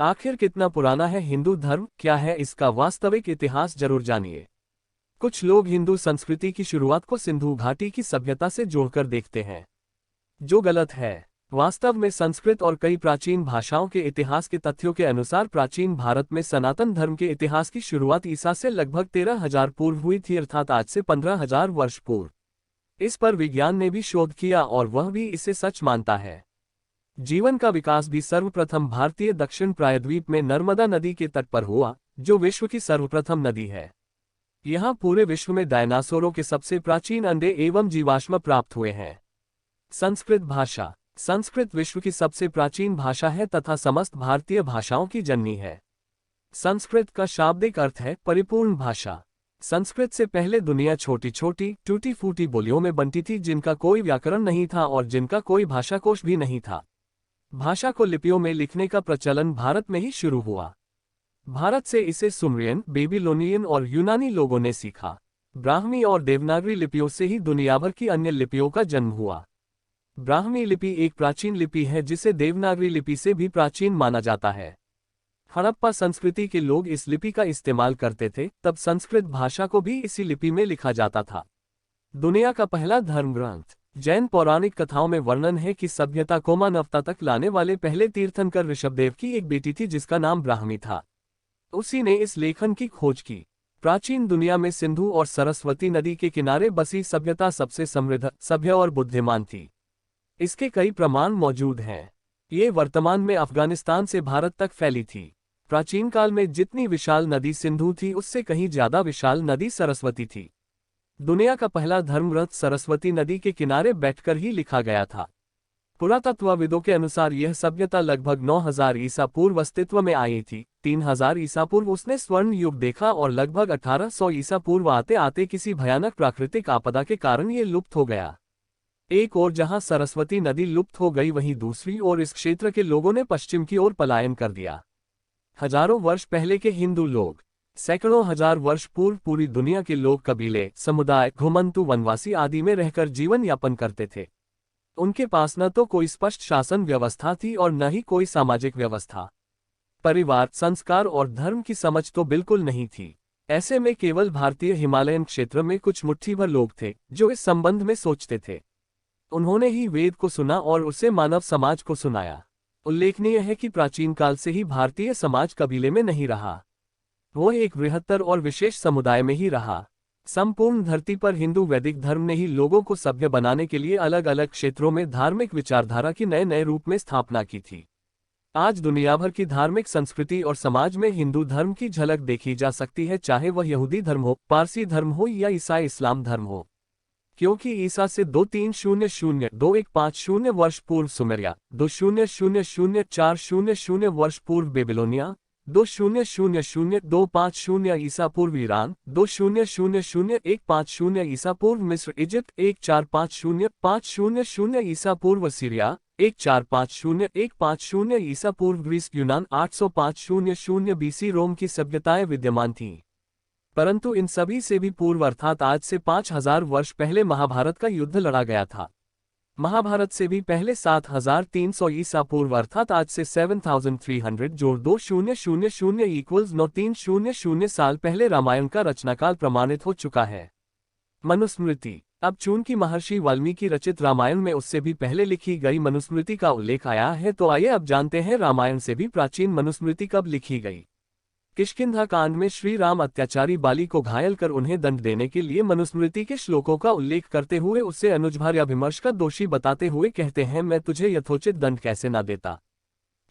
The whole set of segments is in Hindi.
आखिर कितना पुराना है हिंदू धर्म, क्या है इसका वास्तविक इतिहास, जरूर जानिए। कुछ लोग हिंदू संस्कृति की शुरुआत को सिंधु घाटी की सभ्यता से जोड़कर देखते हैं, जो गलत है। वास्तव में संस्कृत और कई प्राचीन भाषाओं के इतिहास के तथ्यों के अनुसार प्राचीन भारत में सनातन धर्म के इतिहास की शुरुआत ईसा से लगभग 13,000 पूर्व हुई थी, अर्थात आज से 15,000 वर्ष पूर्व। इस पर विज्ञान ने भी शोध किया और वह भी इसे सच मानता है। जीवन का विकास भी सर्वप्रथम भारतीय दक्षिण प्रायद्वीप में नर्मदा नदी के तट पर हुआ, जो विश्व की सर्वप्रथम नदी है। यहाँ पूरे विश्व में डायनासोरों के सबसे प्राचीन अंडे एवं जीवाश्म प्राप्त हुए हैं। संस्कृत भाषा। संस्कृत विश्व की सबसे प्राचीन भाषा है तथा समस्त भारतीय भाषाओं की जननी है। संस्कृत का शाब्दिक अर्थ है परिपूर्ण भाषा। संस्कृत से पहले दुनिया छोटी छोटी टूटी फूटी बोलियों में बनती थी, जिनका कोई व्याकरण नहीं था और जिनका कोई भाषाकोश भी नहीं था। भाषा को लिपियों में लिखने का प्रचलन भारत में ही शुरू हुआ। भारत से इसे सुमरियन, बेबीलोनियन और यूनानी लोगों ने सीखा। ब्राह्मी और देवनागरी लिपियों से ही दुनिया भर की अन्य लिपियों का जन्म हुआ। ब्राह्मी लिपि एक प्राचीन लिपि है जिसे देवनागरी लिपि से भी प्राचीन माना जाता है। हड़प्पा संस्कृति के लोग इस लिपि का इस्तेमाल करते थे, तब संस्कृत भाषा को भी इसी लिपि में लिखा जाता था। दुनिया का पहला धर्म ग्रंथ। जैन पौराणिक कथाओं में वर्णन है कि सभ्यता को मानवता तक लाने वाले पहले तीर्थंकर ऋषभदेव की एक बेटी थी जिसका नाम ब्राह्मी था। उसी ने इस लेखन की खोज की। प्राचीन दुनिया में सिंधु और सरस्वती नदी के किनारे बसी सभ्यता सबसे समृद्ध, सभ्य और बुद्धिमान थी। इसके कई प्रमाण मौजूद हैं। ये वर्तमान में अफगानिस्तान से भारत तक फैली थी। प्राचीन काल में जितनी विशाल नदी सिंधु थी, उससे कहीं ज्यादा विशाल नदी सरस्वती थी। दुनिया का पहला धर्मग्रंथ सरस्वती नदी के किनारे बैठकर ही लिखा गया था। पुरातत्वविदों के अनुसार यह सभ्यता लगभग 9000 ईसा पूर्व अस्तित्व में आई थी। 3000 ईसा पूर्व उसने स्वर्ण युग देखा और लगभग 1800 ईसा पूर्व आते आते किसी भयानक प्राकृतिक आपदा के कारण ये लुप्त हो गया। एक और जहां सरस्वती नदी लुप्त हो गई, वहीं दूसरी ओर इस क्षेत्र के लोगों ने पश्चिम की ओर पलायन कर दिया। हजारों वर्ष पहले के हिंदू लोग, सैकड़ों हजार वर्ष पूर्व पूरी दुनिया के लोग कबीले, समुदाय, घुमंतु, वनवासी आदि में रहकर जीवन यापन करते थे। उनके पास न तो कोई स्पष्ट शासन व्यवस्था थी और न ही कोई सामाजिक व्यवस्था। परिवार, संस्कार और धर्म की समझ तो बिल्कुल नहीं थी। ऐसे में केवल भारतीय हिमालयन क्षेत्र में कुछ मुट्ठी भर लोग थे जो इस संबंध में सोचते थे। उन्होंने ही वेद को सुना और उसे मानव समाज को सुनाया। उल्लेखनीय है कि प्राचीन काल से ही भारतीय समाज कबीले में नहीं रहा, वो एक बृहत्तर और विशेष समुदाय में ही रहा। संपूर्ण धरती पर हिंदू वैदिक धर्म ने ही लोगों को सभ्य बनाने के लिए अलग अलग क्षेत्रों में धार्मिक विचारधारा की नए नए रूप में स्थापना की थी। आज दुनिया भर की धार्मिक संस्कृति और समाज में हिंदू धर्म की झलक देखी जा सकती है, चाहे वह यहूदी धर्म हो, पारसी धर्म हो या ईसाई इस्लाम धर्म हो। क्योंकि ईसा से 2300-2150 वर्ष पूर्व सुमेरिया, 2000-4000 वर्ष पूर्व बेबीलोनिया, 2000-250 ईसा पूर्व ईरान, 2000-150 ईसा पूर्व मिस्र, इजिप्ट, 1450-500 ईसा पूर्व सीरिया, 1450-150 ईसा पूर्व ग्रीस, यूनान, 805-00 बीसी रोम की सभ्यताएं विद्यमान थीं। परंतु इन सभी से भी पूर्व अर्थात आज से 5000 वर्ष पहले महाभारत का युद्ध लड़ा गया था। महाभारत से भी पहले 7300 ईसा पूर्व अर्थात आज से 7300 जोड़ 2000 इक्वल्स 9300 साल पहले रामायण का रचनाकाल प्रमाणित हो चुका है। मनुस्मृति। अब चूंकि महर्षि वाल्मीकि रचित रामायण में उससे भी पहले लिखी गई मनुस्मृति का उल्लेख आया है, तो आइए अब जानते हैं रामायण से भी प्राचीन मनुस्मृति कब लिखी गई। किष्किंधा कांड में श्री राम अत्याचारी बाली को घायल कर उन्हें दंड देने के लिए मनुस्मृति के श्लोकों का उल्लेख करते हुए उससे अनुजभार्याभिमर्श का दोषी बताते हुए कहते हैं, मैं तुझे यथोचित दंड कैसे न देता।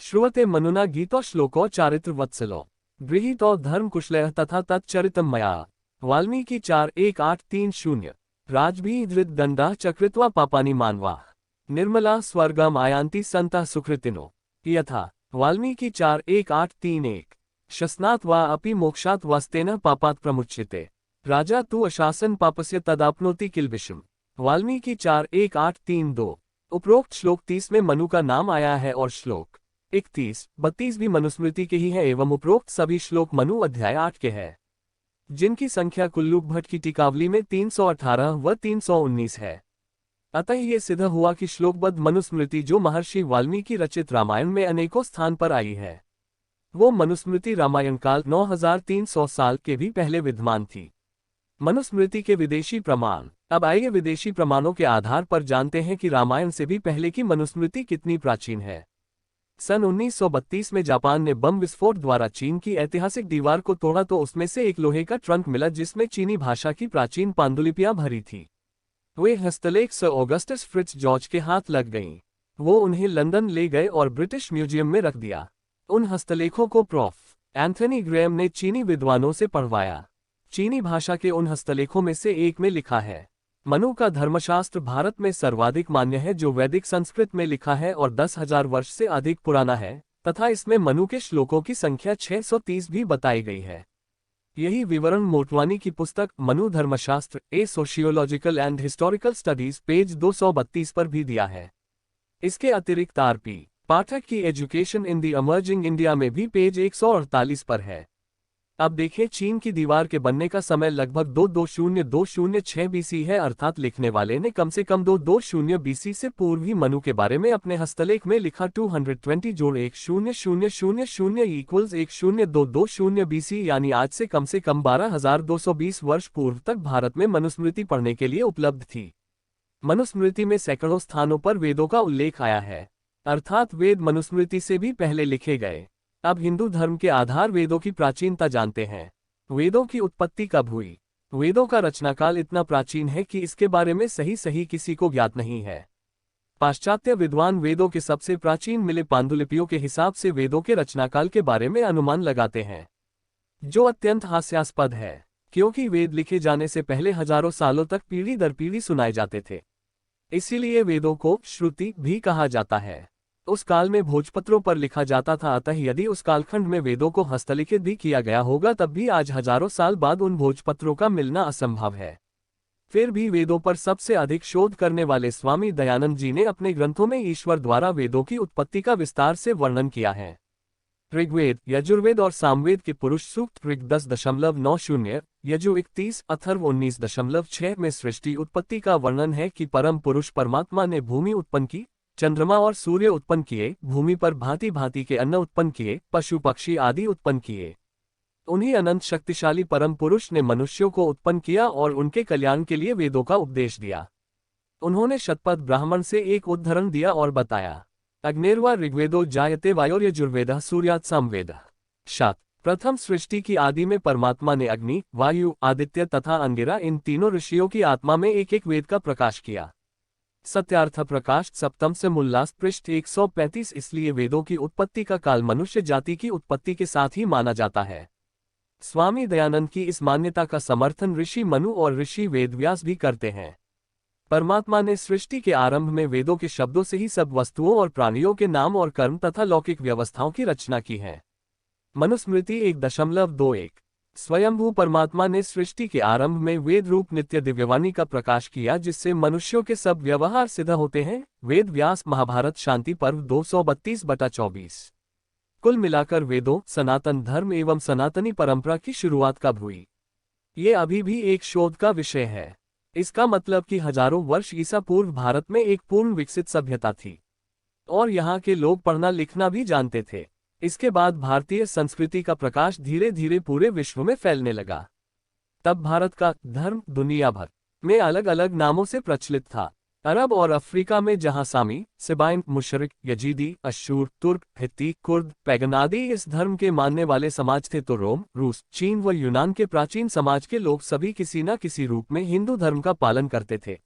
श्रुवते मनुना गीतो श्लोको चारित्र वत्सलो गृहीतो धर्म कुशलयः तथा तच्चरितम मया। वाल्मीकि 4:1-8-3-0 राजभी धृत दंडा चकृत्वा पापानि मानवा निर्मला स्वर्गम आयांति संता सुकृतिनो यथा। वाल्मीकि 4:1-8-3-1 शस्नात् वा अपि मोक्षात् वस्तेन पापात् प्रमुच्यते राजा तु अशासन पापस्य तदाप्नोति किल्बिषम्। वाल्मीकि 4:1-8-3-2 उपरोक्त श्लोक 30 में मनु का नाम आया है और श्लोक 31-32 भी मनुस्मृति के ही है एवं उपरोक्त सभी श्लोक मनु अध्याय 8 के हैं, जिनकी संख्या कुल्लूक भट्ट की टीकावली में 318 व 319 है। अतः ये सिद्ध हुआ कि श्लोकबद्ध मनुस्मृति जो महर्षि वाल्मीकि रचित रामायण में अनेकों स्थान पर आई है, वो मनुस्मृति रामायण काल 9300 साल के भी पहले विद्यमान थी। मनुस्मृति के विदेशी प्रमाण। अब आइए विदेशी प्रमाणों के आधार पर जानते हैं कि रामायण से भी पहले की मनुस्मृति कितनी प्राचीन है। सन 1932 में जापान ने बम विस्फोट द्वारा चीन की ऐतिहासिक दीवार को तोड़ा तो उसमें से एक लोहे का ट्रंक मिला जिसमें चीनी भाषा की प्राचीन पांडुलिपियां भरी थी। वे हस्तलेख सर ऑगस्टस फ्रिट्ज जॉर्ज के हाथ लग गईं। वो उन्हें लंदन ले गए और ब्रिटिश म्यूजियम में रख दिया। उन हस्तलेखों को प्रोफ. एंथनी ग्रेम ने चीनी विद्वानों से पढ़वाया। चीनी भाषा के उन हस्तलेखों में से एक में लिखा है, मनु का धर्मशास्त्र भारत में सर्वाधिक मान्य है जो वैदिक संस्कृत में लिखा है और 10,000 वर्ष से अधिक पुराना है, तथा इसमें मनु के श्लोकों की संख्या 630 भी बताई गई है। यही विवरण मोटवानी की पुस्तक Manu Dharmashastra a sociological and historical studies page 232 पर भी दिया है। इसके अतिरिक्त आर.पी. पाठक की education in the emerging India में भी पेज 148 पर है। अब देखें, चीन की दीवार के बनने का समय लगभग 220-206 बीसी है, अर्थात लिखने वाले ने कम से कम 220 बीसी से पूर्व ही मनु के बारे में अपने हस्तलेख में लिखा। 220-1000 इक्वल्स 10220 बीसी, यानी आज से कम 12,220 वर्ष पूर्व तक भारत में मनुस्मृति पढ़ने के लिए उपलब्ध थी। मनुस्मृति में सैकड़ों स्थानों पर वेदों का उल्लेख आया है, अर्थात वेद मनुस्मृति से भी पहले लिखे गए। अब हिंदू धर्म के आधार वेदों की प्राचीनता जानते हैं। वेदों की उत्पत्ति कब हुई? वेदों का रचनाकाल इतना प्राचीन है कि इसके बारे में सही किसी को ज्ञात नहीं है। पाश्चात्य विद्वान वेदों के सबसे प्राचीन मिले पांडुलिपियों के हिसाब से वेदों के रचनाकाल के बारे में अनुमान लगाते हैं, जो अत्यंत हास्यास्पद है, क्योंकि वेद लिखे जाने से पहले हजारों सालों तक पीढ़ी दर पीढ़ी सुनाए जाते थे। इसीलिए वेदों को श्रुति भी कहा जाता है। उस काल में भोजपत्रों पर लिखा जाता था, अतः यदि उस कालखंड में वेदों को हस्तलिखित भी किया गया होगा तब भी आज हजारों साल बाद उन भोजपत्रों का मिलना असंभव है। फिर भी वेदों पर सबसे अधिक शोध करने वाले स्वामी दयानंद जी ने अपने ग्रंथों में ईश्वर द्वारा वेदों की उत्पत्ति का विस्तार से वर्णन किया है। ऋग्वेद, यजुर्वेद और सामवेद के पुरुष सूक्त ऋग 10.90, यजु 31, अथर्व 19.6 में सृष्टि उत्पत्ति का वर्णन है कि परम पुरुष परमात्मा ने भूमि उत्पन्न की, चंद्रमा और सूर्य उत्पन्न किए, भूमि पर भांति भांति के अन्न उत्पन्न किए, पशु पक्षी आदि उत्पन्न किए। उन्हीं अनंत शक्तिशाली परम पुरुष ने मनुष्यों को उत्पन्न किया और उनके कल्याण के लिए वेदों का उपदेश दिया। उन्होंने शतपथ ब्राह्मण से एक उद्धरण दिया और बताया, अग्नेर्वा ऋग्वेदो जायते वायोर्यजुर्वेदः सूर्यात् सामवेदः। शत प्रथम सृष्टि की आदि में परमात्मा ने अग्नि, वायु, आदित्य तथा अंगिरा इन तीनों ऋषियों की आत्मा में एक एक वेद का प्रकाश किया। सत्यार्थ प्रकाश सप्तम से मुल्लास पृष्ठ 135। इसलिए वेदों की उत्पत्ति का काल मनुष्य जाति की उत्पत्ति के साथ ही माना जाता है। स्वामी दयानंद की इस मान्यता का समर्थन ऋषि मनु और ऋषि वेदव्यास भी करते हैं। परमात्मा ने सृष्टि के आरंभ में वेदों के शब्दों से ही सब वस्तुओं और प्राणियों के नाम और कर्म तथा लौकिक व्यवस्थाओं की रचना की है। मनुस्मृति 1.21। स्वयंभू परमात्मा ने सृष्टि के आरंभ में वेद रूप नित्य दिव्यवाणी का प्रकाश किया, जिससे मनुष्यों के सब व्यवहार सिद्ध होते हैं। वेद व्यास, महाभारत शांति पर्व 232/24। कुल मिलाकर वेदों, सनातन धर्म एवं सनातनी परंपरा की शुरुआत कब हुई, ये अभी भी एक शोध का विषय है। इसका मतलब कि हजारों वर्ष ईसा पूर्व भारत में एक पूर्ण विकसित सभ्यता थी और यहाँ के लोग पढ़ना लिखना भी जानते थे। इसके बाद भारतीय संस्कृति का प्रकाश धीरे धीरे पूरे विश्व में फैलने लगा। तब भारत का धर्म दुनिया भर में अलग अलग नामों से प्रचलित था। अरब और अफ्रीका में जहां सामी, सिबाइन, मुशरिक, यजीदी, अशूर, तुर्क, हित्ती, कुर्द, पैगन आदि इस धर्म के मानने वाले समाज थे, तो रोम, रूस, चीन व यूनान के प्राचीन समाज के लोग सभी किसी न किसी रूप में हिंदू धर्म का पालन करते थे।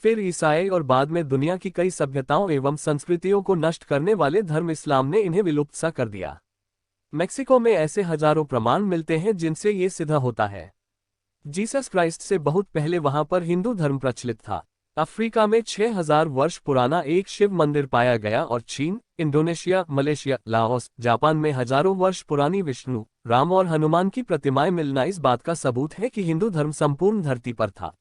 फिर ईसाई और बाद में दुनिया की कई सभ्यताओं एवं संस्कृतियों को नष्ट करने वाले धर्म इस्लाम ने इन्हें विलुप्त सा कर दिया। मेक्सिको में ऐसे हजारों प्रमाण मिलते हैं जिनसे ये सिद्ध होता है जीसस क्राइस्ट से बहुत पहले वहां पर हिंदू धर्म प्रचलित था। अफ्रीका में 6000 वर्ष पुराना एक शिव मंदिर पाया गया और चीन, इंडोनेशिया, मलेशिया, लाओस, जापान में हजारों वर्ष पुरानी विष्णु, राम और हनुमान की प्रतिमाएं मिलना इस बात का सबूत है कि हिंदू धर्म संपूर्ण धरती पर था।